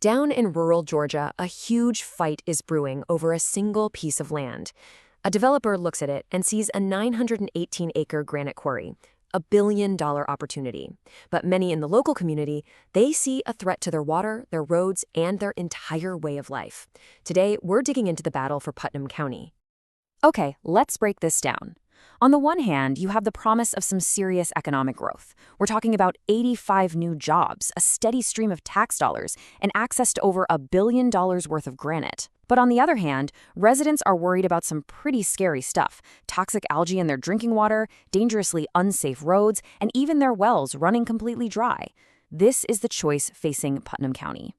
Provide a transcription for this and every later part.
Down in rural Georgia, a huge fight is brewing over a single piece of land. A developer looks at it and sees a 918-acre granite quarry, a billion-dollar opportunity. But many in the local community, they see a threat to their water, their roads, and their entire way of life. Today, we're digging into the battle for Putnam County. Okay, let's break this down. On the one hand, you have the promise of some serious economic growth. We're talking about 85 new jobs, a steady stream of tax dollars, and access to over $1 billion worth of granite. But on the other hand, residents are worried about some pretty scary stuff: toxic algae in their drinking water, dangerously unsafe roads, and even their wells running completely dry. This is the choice facing Putnam County.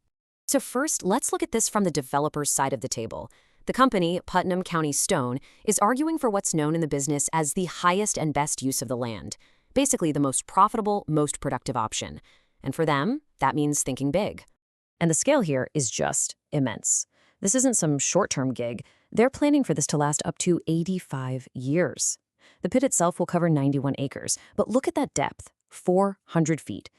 So first, let's look at this from the developer's side of the table. The company, Putnam County Stone, is arguing for what's known in the business as the highest and best use of the land, basically the most profitable, most productive option. And for them, that means thinking big. And the scale here is just immense. This isn't some short-term gig. They're planning for this to last up to 85 years. The pit itself will cover 91 acres, but look at that depth, 400 feet.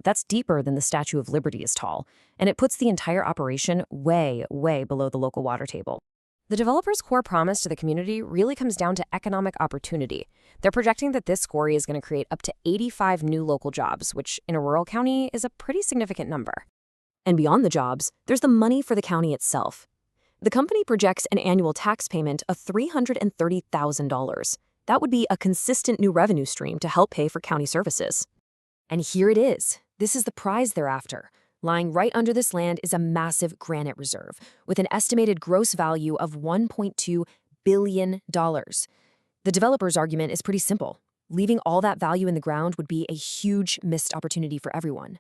That's deeper than the Statue of Liberty is tall, and it puts the entire operation way, way below the local water table. The developer's core promise to the community really comes down to economic opportunity. They're projecting that this quarry is going to create up to 85 new local jobs, which in a rural county is a pretty significant number. And beyond the jobs, there's the money for the county itself. The company projects an annual tax payment of $330,000. That would be a consistent new revenue stream to help pay for county services. And here it is. This is the prize they're after. Lying right under this land is a massive granite reserve with an estimated gross value of $1.2 billion. The developer's argument is pretty simple. Leaving all that value in the ground would be a huge missed opportunity for everyone.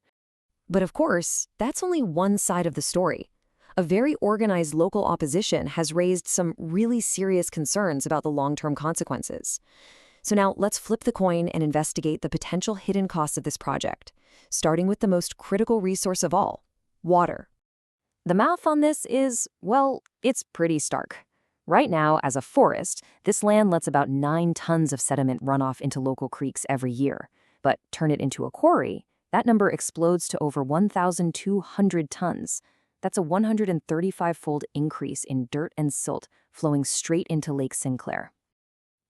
But of course, that's only one side of the story. A very organized local opposition has raised some really serious concerns about the long-term consequences. So now let's flip the coin and investigate the potential hidden costs of this project, starting with the most critical resource of all, water. The math on this is, well, it's pretty stark. Right now, as a forest, this land lets about 9 tons of sediment run off into local creeks every year. But turn it into a quarry, that number explodes to over 1,200 tons. That's a 135-fold increase in dirt and silt flowing straight into Lake Sinclair.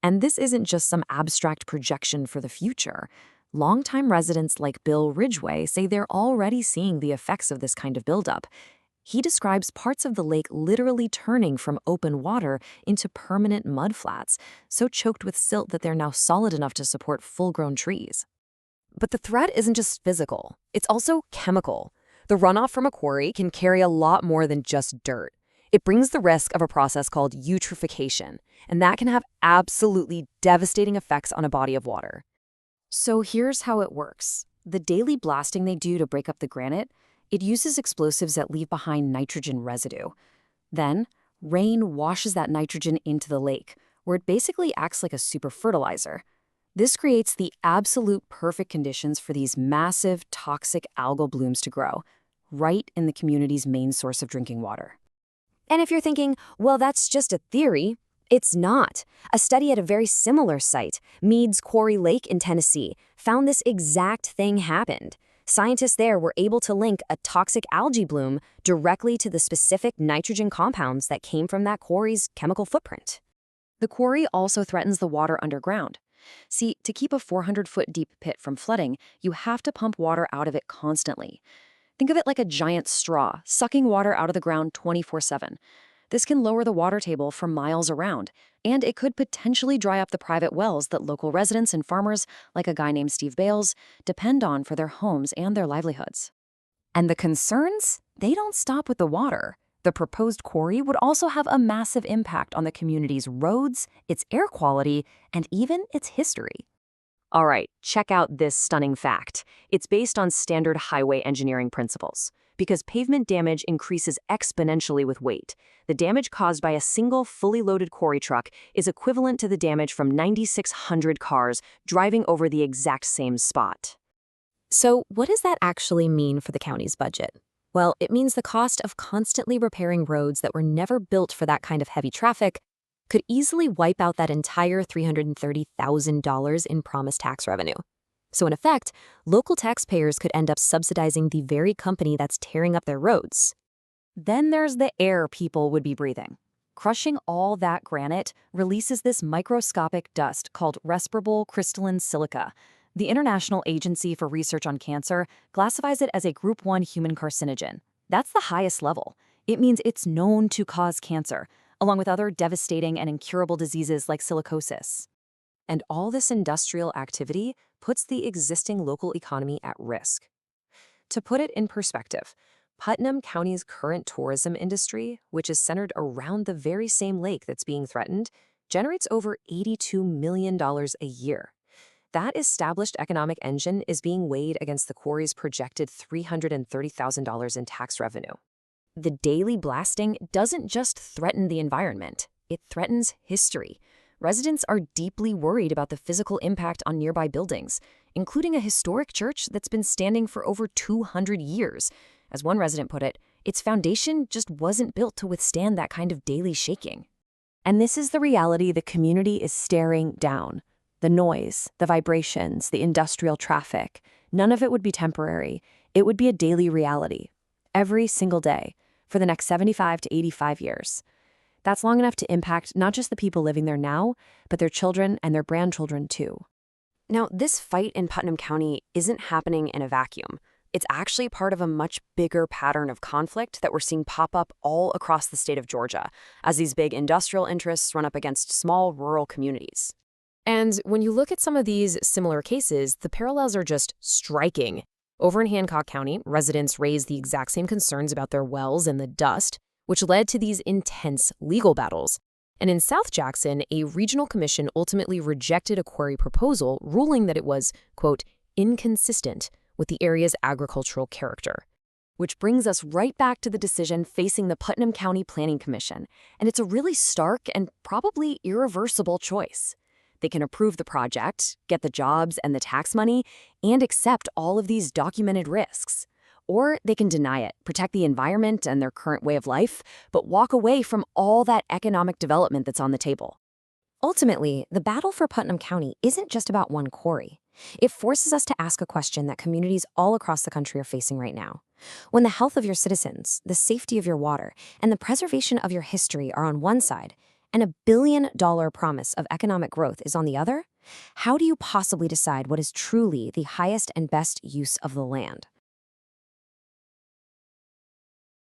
And this isn't just some abstract projection for the future. Longtime residents like Bill Ridgway say they're already seeing the effects of this kind of buildup. He describes parts of the lake literally turning from open water into permanent mudflats, so choked with silt that they're now solid enough to support full-grown trees. But the threat isn't just physical, it's also chemical. The runoff from a quarry can carry a lot more than just dirt. It brings the risk of a process called eutrophication, and that can have absolutely devastating effects on a body of water. So here's how it works. The daily blasting they do to break up the granite, it uses explosives that leave behind nitrogen residue. Then, rain washes that nitrogen into the lake, where it basically acts like a super fertilizer. This creates the absolute perfect conditions for these massive, toxic algal blooms to grow, right in the community's main source of drinking water. And if you're thinking, well, that's just a theory, it's not. A study at a very similar site, Mead's Quarry Lake in Tennessee, found this exact thing happened. Scientists there were able to link a toxic algae bloom directly to the specific nitrogen compounds that came from that quarry's chemical footprint. The quarry also threatens the water underground. See, to keep a 400-foot deep pit from flooding, you have to pump water out of it constantly. Think of it like a giant straw, sucking water out of the ground 24/7. This can lower the water table for miles around, and it could potentially dry up the private wells that local residents and farmers, like a guy named Steve Bales, depend on for their homes and their livelihoods. And the concerns? They don't stop with the water. The proposed quarry would also have a massive impact on the community's roads, its air quality, and even its history. All right, check out this stunning fact. It's based on standard highway engineering principles. Because pavement damage increases exponentially with weight, the damage caused by a single fully loaded quarry truck is equivalent to the damage from 9,600 cars driving over the exact same spot. So what does that actually mean for the county's budget? Well, it means the cost of constantly repairing roads that were never built for that kind of heavy traffic could easily wipe out that entire $330,000 in promised tax revenue. So in effect, local taxpayers could end up subsidizing the very company that's tearing up their roads. Then there's the air people would be breathing. Crushing all that granite releases this microscopic dust called respirable crystalline silica. The International Agency for Research on Cancer classifies it as a Group 1 human carcinogen. That's the highest level. It means it's known to cause cancer, along with other devastating and incurable diseases like silicosis. And all this industrial activity puts the existing local economy at risk. To put it in perspective, Putnam County's current tourism industry, which is centered around the very same lake that's being threatened, generates over $82 million a year. That established economic engine is being weighed against the quarry's projected $330,000 in tax revenue. The daily blasting doesn't just threaten the environment, it threatens history. Residents are deeply worried about the physical impact on nearby buildings, including a historic church that's been standing for over 200 years. As one resident put it, its foundation just wasn't built to withstand that kind of daily shaking. And this is the reality the community is staring down. The noise, the vibrations, the industrial traffic, none of it would be temporary. It would be a daily reality, every single day, for the next 75 to 85 years. That's long enough to impact not just the people living there now, but their children and their grandchildren too. Now, this fight in Putnam County isn't happening in a vacuum. It's actually part of a much bigger pattern of conflict that we're seeing pop up all across the state of Georgia, as these big industrial interests run up against small rural communities. And when you look at some of these similar cases, the parallels are just striking. Over in Hancock County, residents raised the exact same concerns about their wells and the dust, which led to these intense legal battles. And in South Jackson, a regional commission ultimately rejected a quarry proposal, ruling that it was, quote, inconsistent with the area's agricultural character. Which brings us right back to the decision facing the Putnam County Planning Commission, and it's a really stark and probably irreversible choice. They can approve the project, get the jobs and the tax money, and accept all of these documented risks. Or they can deny it, protect the environment and their current way of life, but walk away from all that economic development that's on the table. Ultimately, the battle for Putnam County isn't just about one quarry. It forces us to ask a question that communities all across the country are facing right now. When the health of your citizens, the safety of your water, and the preservation of your history are on one side, and $1 billion promise of economic growth is on the other, how do you possibly decide what is truly the highest and best use of the land?